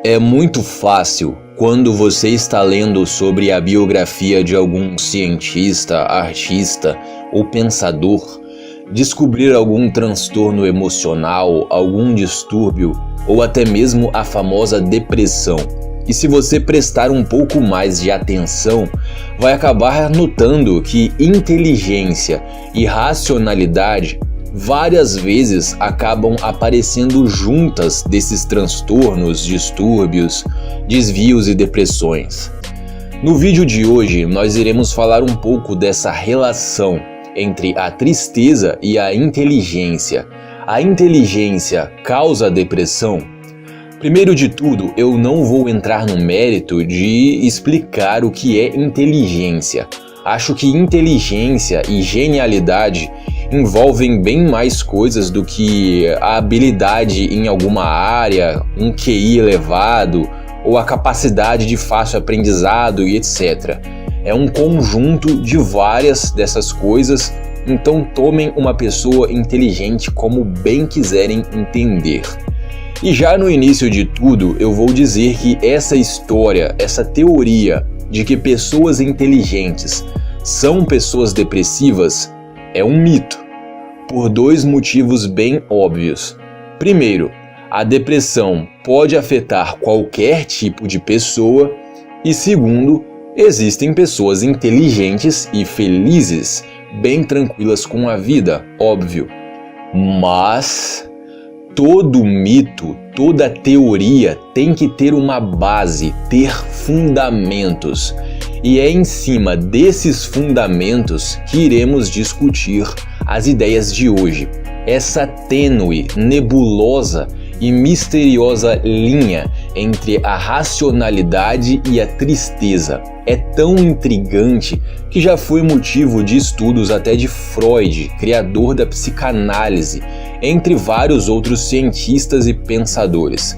É muito fácil, quando você está lendo sobre a biografia de algum cientista, artista ou pensador, descobrir algum transtorno emocional, algum distúrbio ou até mesmo a famosa depressão. E se você prestar um pouco mais de atenção, vai acabar notando que inteligência e racionalidade várias vezes acabam aparecendo juntas desses transtornos, distúrbios, desvios e depressões. No vídeo de hoje, nós iremos falar um pouco dessa relação entre a tristeza e a inteligência. A inteligência causa a depressão? Primeiro de tudo, eu não vou entrar no mérito de explicar o que é inteligência. Acho que inteligência e genialidade envolvem bem mais coisas do que a habilidade em alguma área, um QI elevado ou a capacidade de fácil aprendizado e etc. É um conjunto de várias dessas coisas, então tomem uma pessoa inteligente como bem quiserem entender. E já no início de tudo, eu vou dizer que essa história, essa teoria de que pessoas inteligentes são pessoas depressivas é um mito, por dois motivos bem óbvios. Primeiro, a depressão pode afetar qualquer tipo de pessoa, e segundo, existem pessoas inteligentes e felizes, bem tranquilas com a vida, óbvio. Mas todo mito, toda teoria tem que ter uma base, ter fundamentos. E é em cima desses fundamentos que iremos discutir as ideias de hoje. Essa tênue, nebulosa e misteriosa linha entre a racionalidade e a tristeza é tão intrigante que já foi motivo de estudos até de Freud, criador da psicanálise, entre vários outros cientistas e pensadores.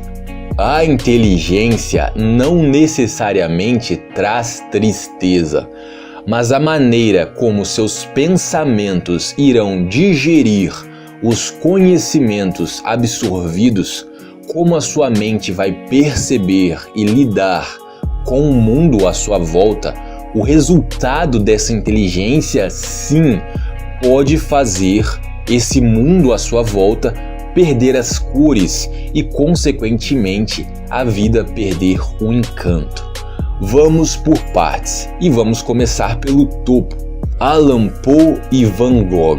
A inteligência não necessariamente traz tristeza, mas a maneira como seus pensamentos irão digerir os conhecimentos absorvidos, como a sua mente vai perceber e lidar com o mundo à sua volta, o resultado dessa inteligência, sim, pode fazer esse mundo à sua volta perder as cores e, consequentemente, a vida perder o encanto. Vamos por partes e vamos começar pelo topo. Allan Poe e Van Gogh,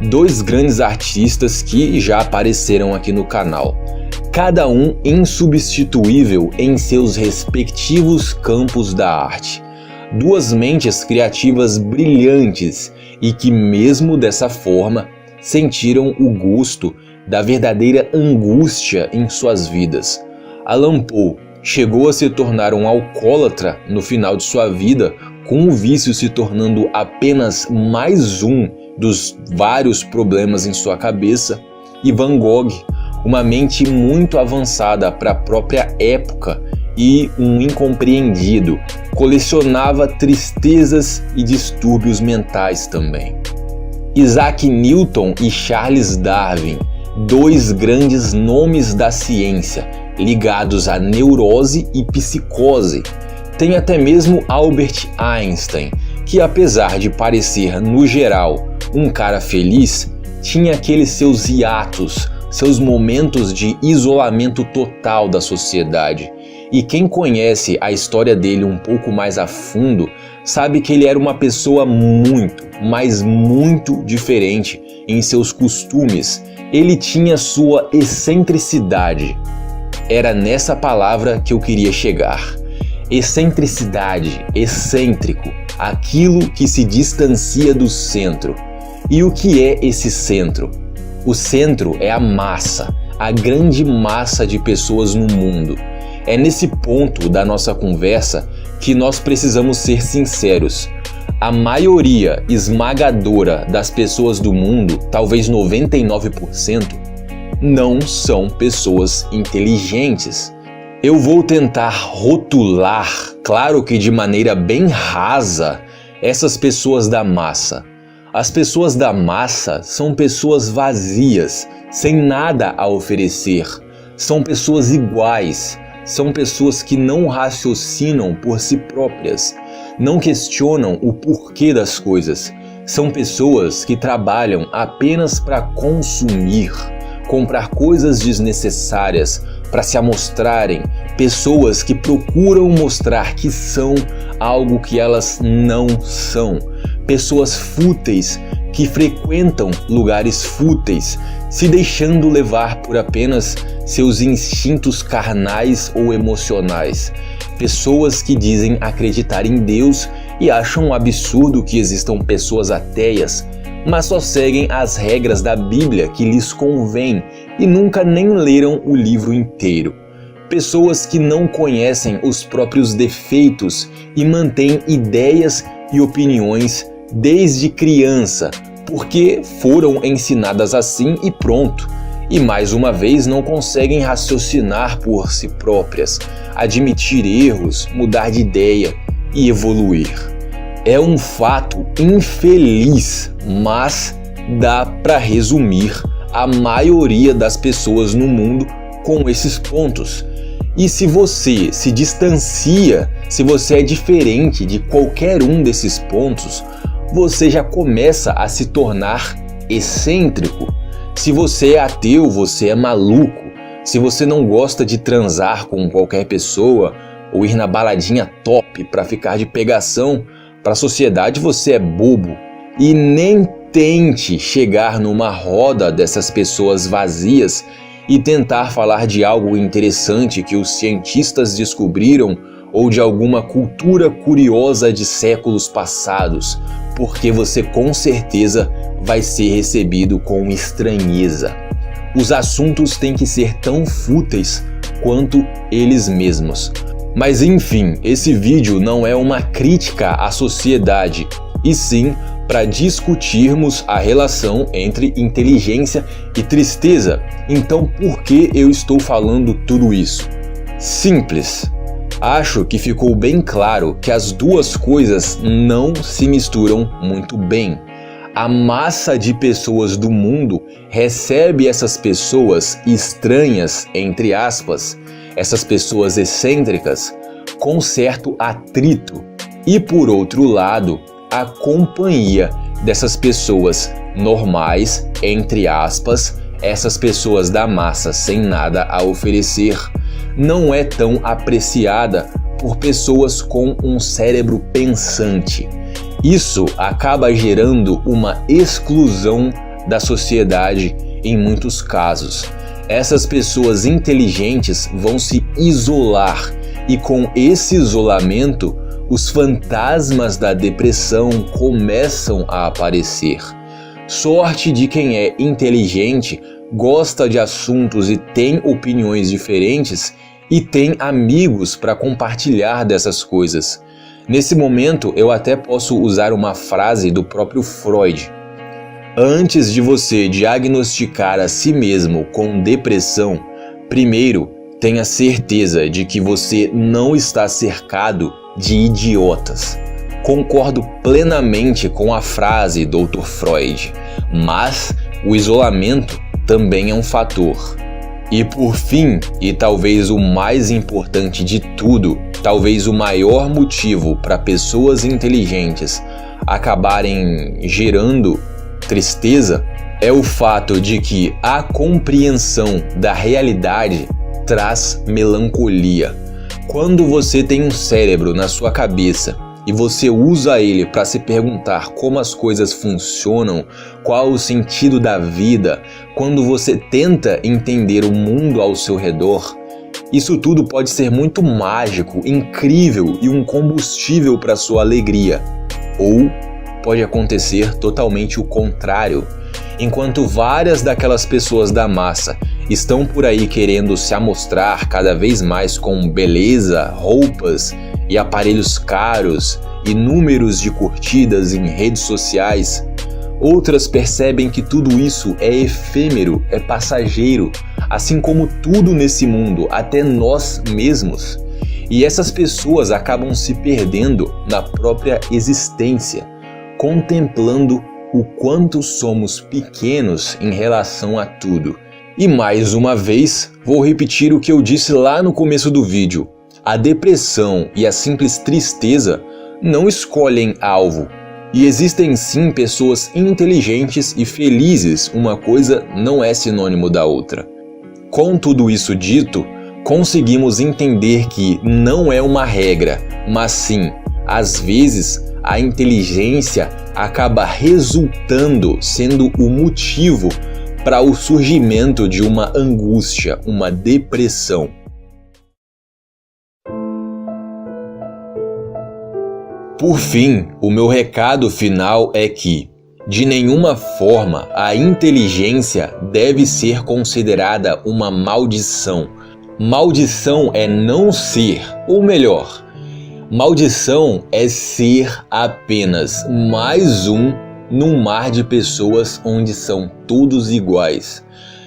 dois grandes artistas que já apareceram aqui no canal, cada um insubstituível em seus respectivos campos da arte. Duas mentes criativas brilhantes e que, mesmo dessa forma, sentiram o gosto da verdadeira angústia em suas vidas. Allan Poe chegou a se tornar um alcoólatra no final de sua vida, com o vício se tornando apenas mais um dos vários problemas em sua cabeça, e Van Gogh, uma mente muito avançada para a própria época e um incompreendido, colecionava tristezas e distúrbios mentais também. Isaac Newton e Charles Darwin, dois grandes nomes da ciência, ligados à neurose e psicose. Tem até mesmo Albert Einstein, que apesar de parecer, no geral, um cara feliz, tinha aqueles seus hiatos, seus momentos de isolamento total da sociedade. E quem conhece a história dele um pouco mais a fundo sabe que ele era uma pessoa muito, mas muito diferente em seus costumes. Ele tinha sua excentricidade. Era nessa palavra que eu queria chegar. Excentricidade, excêntrico, aquilo que se distancia do centro. E o que é esse centro? O centro é a massa, a grande massa de pessoas no mundo. É nesse ponto da nossa conversa que nós precisamos ser sinceros. A maioria esmagadora das pessoas do mundo, talvez 99%, não são pessoas inteligentes. Eu vou tentar rotular, claro que de maneira bem rasa, essas pessoas da massa. As pessoas da massa são pessoas vazias, sem nada a oferecer. São pessoas iguais. São pessoas que não raciocinam por si próprias, não questionam o porquê das coisas. São pessoas que trabalham apenas para consumir, comprar coisas desnecessárias para se amostrarem, pessoas que procuram mostrar que são algo que elas não são, pessoas fúteis que frequentam lugares fúteis, se deixando levar por apenas seus instintos carnais ou emocionais. Pessoas que dizem acreditar em Deus e acham um absurdo que existam pessoas ateias, mas só seguem as regras da Bíblia que lhes convém e nunca nem leram o livro inteiro. Pessoas que não conhecem os próprios defeitos e mantêm ideias e opiniões desde criança, porque foram ensinadas assim e pronto. E mais uma vez não conseguem raciocinar por si próprias, admitir erros, mudar de ideia e evoluir. É um fato infeliz, mas dá para resumir a maioria das pessoas no mundo com esses pontos. E se você se distancia, se você é diferente de qualquer um desses pontos, você já começa a se tornar excêntrico. Se você é ateu, você é maluco. Se você não gosta de transar com qualquer pessoa ou ir na baladinha top para ficar de pegação, para a sociedade você é bobo. E nem tente chegar numa roda dessas pessoas vazias e tentar falar de algo interessante que os cientistas descobriram ou de alguma cultura curiosa de séculos passados, porque você com certeza vai ser recebido com estranheza. Os assuntos têm que ser tão fúteis quanto eles mesmos. Mas enfim, esse vídeo não é uma crítica à sociedade, e sim para discutirmos a relação entre inteligência e tristeza. Então por que eu estou falando tudo isso? Simples. Acho que ficou bem claro que as duas coisas não se misturam muito bem. A massa de pessoas do mundo recebe essas pessoas estranhas, entre aspas, essas pessoas excêntricas, com certo atrito. E por outro lado, a companhia dessas pessoas normais, entre aspas, essas pessoas da massa sem nada a oferecer, não é tão apreciada por pessoas com um cérebro pensante. Isso acaba gerando uma exclusão da sociedade em muitos casos. Essas pessoas inteligentes vão se isolar e com esse isolamento, os fantasmas da depressão começam a aparecer. Sorte de quem é inteligente, gosta de assuntos e tem opiniões diferentes e tem amigos para compartilhar dessas coisas. Nesse momento, eu até posso usar uma frase do próprio Freud. Antes de você diagnosticar a si mesmo com depressão, primeiro tenha certeza de que você não está cercado de idiotas. Concordo plenamente com a frase Dr. Freud, mas o isolamento também é um fator. E por fim, e talvez o mais importante de tudo, talvez o maior motivo para pessoas inteligentes acabarem gerando tristeza, é o fato de que a compreensão da realidade traz melancolia. Quando você tem um cérebro na sua cabeça e você usa ele para se perguntar como as coisas funcionam, qual o sentido da vida, quando você tenta entender o mundo ao seu redor, isso tudo pode ser muito mágico, incrível e um combustível para sua alegria. Ou pode acontecer totalmente o contrário. Enquanto várias daquelas pessoas da massa estão por aí querendo se amostrar cada vez mais com beleza, roupas e aparelhos caros e números de curtidas em redes sociais, outras percebem que tudo isso é efêmero, é passageiro, assim como tudo nesse mundo, até nós mesmos. E essas pessoas acabam se perdendo na própria existência, contemplando o quanto somos pequenos em relação a tudo. E mais uma vez, vou repetir o que eu disse lá no começo do vídeo. A depressão e a simples tristeza não escolhem alvo. E existem sim pessoas inteligentes e felizes, uma coisa não é sinônimo da outra. Com tudo isso dito, conseguimos entender que não é uma regra, mas sim, às vezes, a inteligência acaba resultando sendo o motivo para o surgimento de uma angústia, uma depressão. Por fim, o meu recado final é que, de nenhuma forma, a inteligência deve ser considerada uma maldição. Maldição é não ser, ou melhor, maldição é ser apenas mais um num mar de pessoas onde são todos iguais.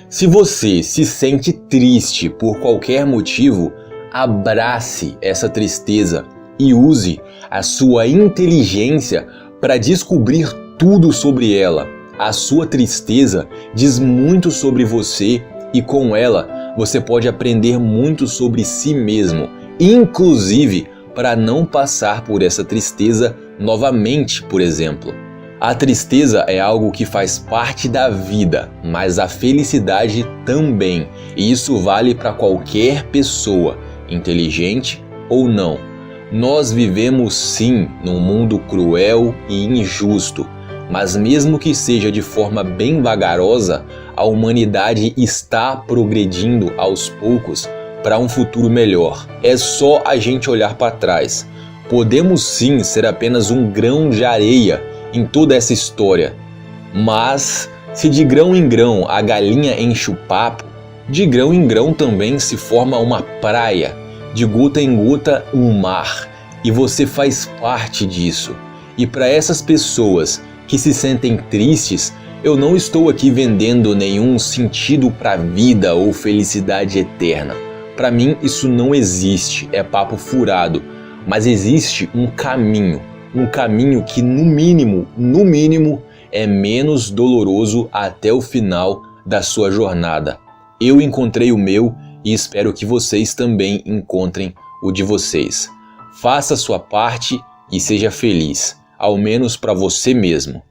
Se você se sente triste por qualquer motivo, abrace essa tristeza e use a sua inteligência para descobrir tudo sobre ela. A sua tristeza diz muito sobre você e com ela você pode aprender muito sobre si mesmo, inclusive para não passar por essa tristeza novamente, por exemplo. A tristeza é algo que faz parte da vida, mas a felicidade também, e isso vale para qualquer pessoa, inteligente ou não. Nós vivemos sim num mundo cruel e injusto, mas mesmo que seja de forma bem vagarosa, a humanidade está progredindo aos poucos para um futuro melhor. É só a gente olhar para trás. Podemos sim ser apenas um grão de areia em toda essa história, mas se de grão em grão a galinha enche o papo, de grão em grão também se forma uma praia, de gota em gota um mar, e você faz parte disso. E para essas pessoas que se sentem tristes, eu não estou aqui vendendo nenhum sentido para a vida ou felicidade eterna. Para mim isso não existe, é papo furado, mas existe um caminho que no mínimo é menos doloroso até o final da sua jornada. Eu encontrei o meu e espero que vocês também encontrem o de vocês. Faça a sua parte e seja feliz, ao menos para você mesmo.